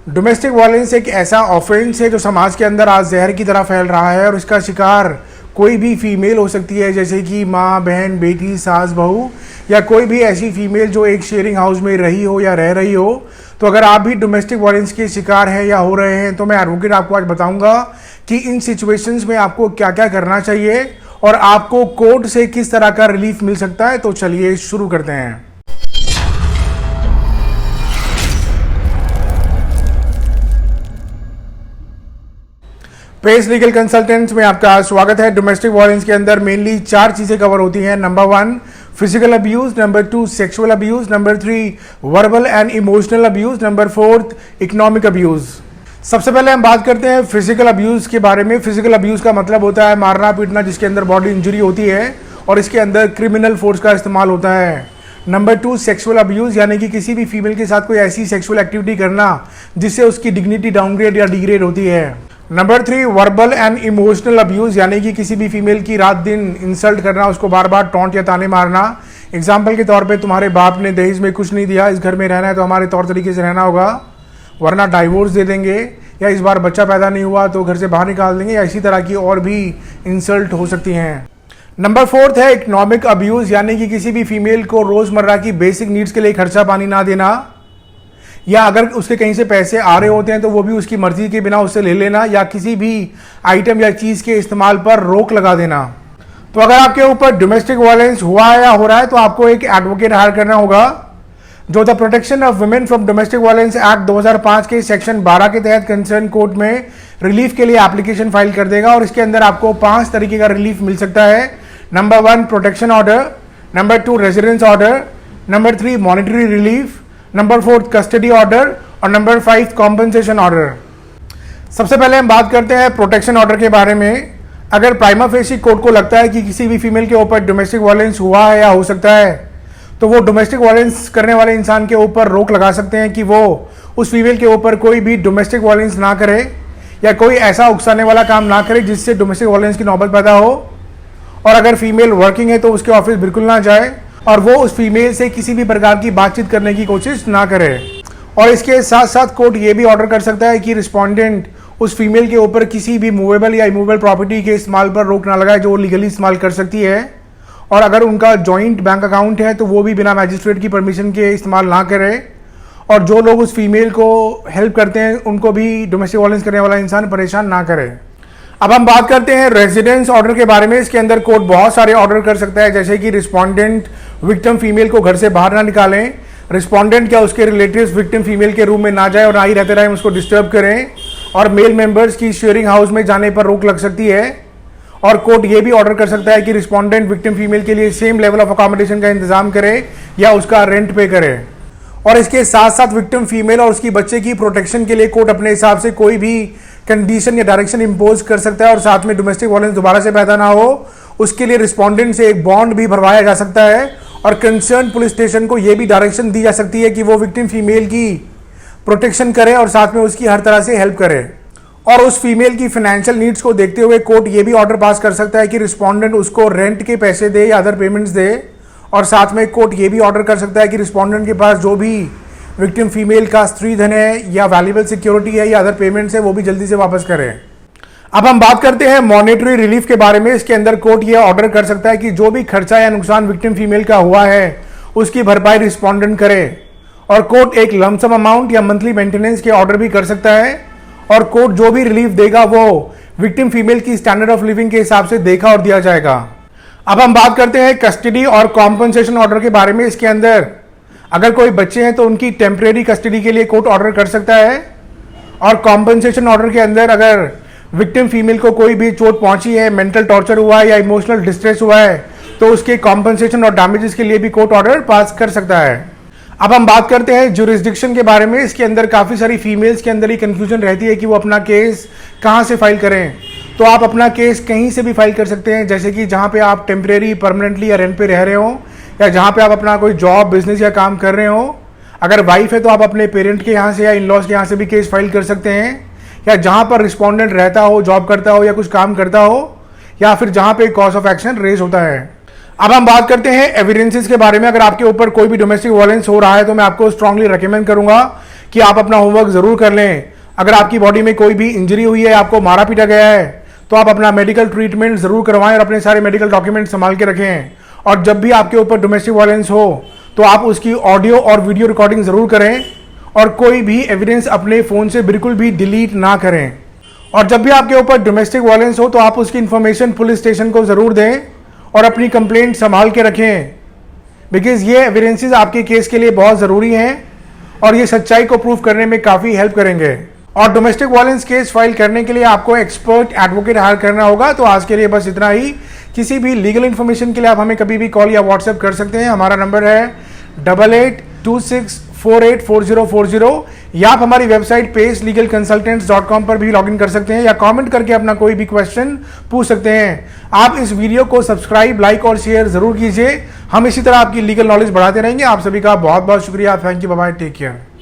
Domestic violence एक ऐसा offence है जो समाज के अंदर आज जहर की तरह फैल रहा है और इसका शिकार कोई भी फीमेल हो सकती है, जैसे कि माँ, बहन, बेटी, सास, बहू या कोई भी ऐसी फीमेल जो एक शेयरिंग हाउस में रही हो या रह रही हो। तो अगर आप भी डोमेस्टिक वायलेंस के शिकार हैं या हो रहे हैं तो मैं एडवोकेट आपको आज बताऊंगा कि इन सिचुएशंस में आपको क्या क्या करना चाहिए और आपको कोर्ट से किस तरह का रिलीफ मिल सकता है। तो चलिए शुरू करते हैं। पेस लीगल कंसल्टेंट्स में आपका स्वागत है। डोमेस्टिक वायलेंस के अंदर मेनली 4 चीजें कवर होती हैं। Number 1 physical abuse, number 2 sexual abuse, number 3 verbal and emotional abuse, number 4 economic abuse. सबसे पहले हम बात करते हैं फिजिकल अब्यूज के बारे में। फिजिकल अब्यूज का मतलब होता है मारना पीटना जिसके अंदर बॉडी इंजरी होती है और इसके अंदर क्रिमिनल फोर्स का इस्तेमाल होता है। नंबर 2 सेक्सुअल अब्यूज, यानी कि किसी भी फीमेल के साथ कोई ऐसी सेक्सुअल एक्टिविटी करना जिससे उसकी डिग्निटी डाउनग्रेड या डिग्रेड होती है। Number 3 verbal and emotional abuse, यानी कि किसी भी फीमेल की रात दिन इंसल्ट करना, उसको बार बार टॉन्ट या ताने मारना। एग्जाम्पल के तौर पे तुम्हारे बाप ने दहेज में कुछ नहीं दिया, इस घर में रहना है तो हमारे तौर तरीके से रहना होगा वरना डाइवोर्स दे देंगे, या इस बार बच्चा पैदा नहीं हुआ तो घर से बाहर निकाल देंगे, या इसी तरह की और भी इंसल्ट हो सकती हैं। नंबर 4 है इकोनॉमिक अब्यूज, यानी कि किसी भी फीमेल को रोजमर्रा की बेसिक नीड्स के लिए खर्चा पानी ना देना, या अगर उसके कहीं से पैसे आ रहे होते हैं तो वो भी उसकी मर्जी के बिना उससे ले लेना, या किसी भी आइटम या चीज के इस्तेमाल पर रोक लगा देना। तो अगर आपके ऊपर डोमेस्टिक वायलेंस हुआ है या हो रहा है तो आपको एक एडवोकेट हायर करना होगा जो the protection of women from domestic violence act 2005 के सेक्शन 12 के तहत कंसर्न कोर्ट में रिलीफ के लिए एप्लीकेशन फाइल कर देगा और इसके अंदर आपको 5 तरीके का रिलीफ मिल सकता है। Number 1 protection order, number 2 residence order, number 3 monetary relief, number 4 custody order और नंबर 5 कॉम्पनसेशन ऑर्डर। सबसे पहले हम बात करते हैं प्रोटेक्शन ऑर्डर के बारे में। अगर प्राइमा फेसी कोर्ट को लगता है कि किसी भी फीमेल के ऊपर डोमेस्टिक वायलेंस हुआ है या हो सकता है तो वो डोमेस्टिक वायलेंस करने वाले इंसान के ऊपर रोक लगा सकते हैं कि वो उस फीमेल के ऊपर कोई भी डोमेस्टिक वायलेंस ना करे या कोई ऐसा उकसाने वाला काम ना करे जिससे डोमेस्टिक वायलेंस की नौबत पैदा हो। और अगर फीमेल वर्किंग है तो उसके ऑफिस बिल्कुल ना जाए और वो उस फीमेल से किसी भी प्रकार की बातचीत करने की कोशिश ना करे। और इसके साथ साथ कोर्ट ये भी ऑर्डर कर सकता है कि रिस्पोंडेंट उस फीमेल के ऊपर किसी भी मूवेबल या इमूवेबल प्रॉपर्टी के इस्तेमाल पर रोक ना लगाए जो वो लीगली इस्तेमाल कर सकती है। और अगर उनका जॉइंट बैंक अकाउंट है तो वो भी बिना मैजिस्ट्रेट की परमिशन के इस्तेमाल ना करे। और जो लोग उस फीमेल को हेल्प करते हैं उनको भी डोमेस्टिक वायलेंस करने वाला इंसान परेशान ना करे। अब हम बात करते हैं रेजिडेंस ऑर्डर के बारे में। इसके अंदर कोर्ट बहुत सारे ऑर्डर कर सकता है, जैसे कि रिस्पोंडेंट विक्टिम फीमेल को घर से बाहर ना निकालें, रिस्पोंडेंट क्या उसके रिलेटिव्स विक्टिम फीमेल के रूम में ना जाए और ना ही रहते रहे उसको डिस्टर्ब करें, और मेल मेंबर्स की शेयरिंग हाउस में जाने पर रोक लग सकती है। और कोर्ट ये भी ऑर्डर कर सकता है कि रिस्पोंडेंट विक्टिम फीमेल के लिए सेम लेवल ऑफ अकोमोडेशन का इंतजाम करे या उसका रेंट पे करे। और इसके साथ साथ विक्टिम फीमेल और उसकी बच्चे की प्रोटेक्शन के लिए कोर्ट अपने हिसाब से कोई भी कंडीशन या डायरेक्शन इंपोज कर सकता है और साथ में डोमेस्टिक वायलेंस दोबारा से पैदा ना हो उसके लिए रिस्पोंडेंट से एक बॉन्ड भी भरवाया जा सकता है। और कंसर्न पुलिस स्टेशन को यह भी डायरेक्शन दी जा सकती है कि वो विक्टिम फीमेल की प्रोटेक्शन करे और साथ में उसकी हर तरह से हेल्प करे। और उस फीमेल की फाइनेंशियल नीड्स को देखते हुए कोर्ट ये भी ऑर्डर पास कर सकता है कि रिस्पोंडेंट उसको रेंट के पैसे दे या अदर पेमेंट्स दे। और साथ में कोर्ट ये भी ऑर्डर कर सकता है कि रिस्पोंडेंट के पास जो भी विक्टिम फीमेल का स्त्री धन है या वैल्यूएबल सिक्योरिटी है या अदर पेमेंट्स है वो भी जल्दी से वापस करें। अब हम बात करते हैं मॉनेटरी रिलीफ के बारे में। इसके अंदर कोर्ट ये ऑर्डर कर सकता है कि जो भी खर्चा या नुकसान विक्टिम फीमेल का हुआ है उसकी भरपाई रिस्पोंडेंट करे। और कोर्ट एक लमसम अमाउंट या मंथली मेंटेनेंस के ऑर्डर भी कर सकता है। और कोर्ट जो भी रिलीफ देगा वो विक्टिम फीमेल की स्टैंडर्ड ऑफ लिविंग के हिसाब से देखा और दिया जाएगा। अब हम बात करते हैं कस्टडी और कॉम्पनसेशन ऑर्डर के बारे में। इसके अंदर अगर कोई बच्चे हैं तो उनकी टेम्परेरी कस्टडी के लिए कोर्ट ऑर्डर कर सकता है। और कॉम्पनसेशन ऑर्डर के अंदर अगर विक्टिम फीमेल को कोई भी चोट पहुंची है, मेंटल टॉर्चर हुआ है या इमोशनल डिस्ट्रेस हुआ है तो उसके कॉम्पनसेशन और डैमेजेस के लिए भी कोर्ट ऑर्डर पास कर सकता है। अब हम बात करते हैं ज्यूरिसडिक्शन के बारे में। इसके अंदर काफ़ी सारी फीमेल्स के अंदर ही कंफ्यूजन रहती है कि वो अपना केस कहाँ से फाइल करें। तो आप अपना केस कहीं से भी फाइल कर सकते हैं, जैसे कि जहाँ पे आप टेम्परेरी, परमानेंटली या रेंट पे रह रहे हो, या जहाँ पे आप अपना कोई जॉब, बिजनेस या काम कर रहे हो। अगर वाइफ है तो आप अपने पेरेंट के यहाँ से या इन लॉज के यहाँ से भी केस फाइल कर सकते हैं, या जहाँ पर रिस्पोंडेंट रहता हो, जॉब करता हो या कुछ काम करता हो, या फिर जहाँ पे कॉज ऑफ एक्शन रेज होता है। अब हम बात करते हैं एविडेंसेस के बारे में। अगर आपके ऊपर कोई भी डोमेस्टिक वायलेंस हो रहा है तो मैं आपको स्ट्रांगली रिकमेंड करूंगा कि आप अपना होमवर्क ज़रूर कर लें। अगर आपकी बॉडी में कोई भी इंजरी हुई है, आपको मारा पीटा गया है, तो आप अपना मेडिकल ट्रीटमेंट ज़रूर करवाएं और अपने सारे मेडिकल डॉक्यूमेंट संभाल के रखें। और जब भी आपके ऊपर डोमेस्टिक वायलेंस हो तो आप उसकी ऑडियो और वीडियो रिकॉर्डिंग ज़रूर करें और कोई भी एविडेंस अपने फ़ोन से बिल्कुल भी डिलीट ना करें। और जब भी आपके ऊपर डोमेस्टिक वायलेंस हो तो आप उसकी इन्फॉर्मेशन पुलिस स्टेशन को ज़रूर दें और अपनी कंप्लेंट संभाल के रखें, बिकॉज ये एविडेंसेस आपके केस के लिए बहुत ज़रूरी हैं और ये सच्चाई को प्रूव करने में काफ़ी हेल्प करेंगे। और डोमेस्टिक वायलेंस केस फाइल करने के लिए आपको एक्सपर्ट एडवोकेट हायर करना होगा। तो आज के लिए बस इतना ही। किसी भी लीगल इन्फॉर्मेशन के लिए आप हमें कभी भी कॉल या व्हाट्सएप कर सकते हैं। हमारा नंबर है 8826484040 या आप हमारी वेबसाइट pacelegalconsultants.com पर भी लॉगिन कर सकते हैं या कमेंट करके अपना कोई भी क्वेश्चन पूछ सकते हैं। आप इस वीडियो को सब्सक्राइब, लाइक और शेयर जरूर कीजिए। हम इसी तरह आपकी लीगल नॉलेज बढ़ाते रहेंगे। आप सभी का बहुत बहुत शुक्रिया। Thank you, bye bye, take care.